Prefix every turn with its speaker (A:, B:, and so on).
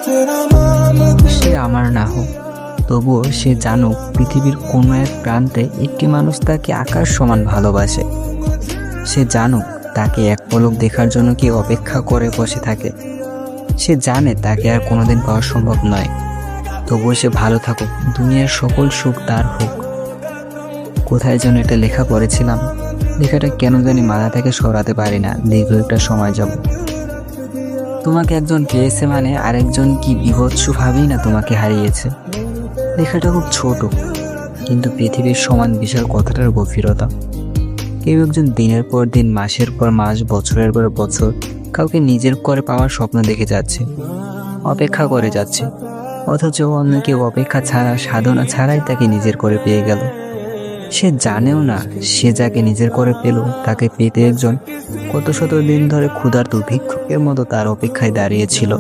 A: সে আমার না হোক, তবুও সে জানুক পৃথিবীর কোনো এক প্রান্তে একটি মানুষ তাকে আকাশ সমান ভালোবাসে। সে জানুক তাকে এক পলক দেখার জন্য কি অপেক্ষা করে বসে থাকে। সে জানে তাকে আর কোনোদিন পাওয়া সম্ভব নয়, তবুও সে ভালো থাকুক, দুনিয়ার সকল সুখ তার হোক। কোথায় যেন একটা লেখা পড়েছিলাম, লেখাটা কেন জানি মাথা থেকে সরাতে পারি না। দীর্ঘ একটা সময় যাব তোমাকে একজন পেয়েছে মানে আরেকজন কি বিভৎসভাবেই না তোমাকে হারিয়েছে। লেখাটা খুব ছোট, কিন্তু পৃথিবীর সমান বিশাল কথাটার গভীরতা। কেউ একজন দিনের পর দিন, মাসের পর মাস, বছরের পর বছর কাউকে নিজের করে পাওয়ার স্বপ্ন দেখে যাচ্ছে, অপেক্ষা করে যাচ্ছে, অথচ অন্য কেউ অপেক্ষা ছাড়া, সাধনা ছাড়াই তাকে নিজের করে পেয়ে গেল। সে জানেও না সে যাকে নিজের করে পেল তাকে পেতে একজন কত শত দিন ধরে ক্ষুধার্ত ভিক্ষুকের মতো তার অপেক্ষায় দাঁড়িয়েছিল।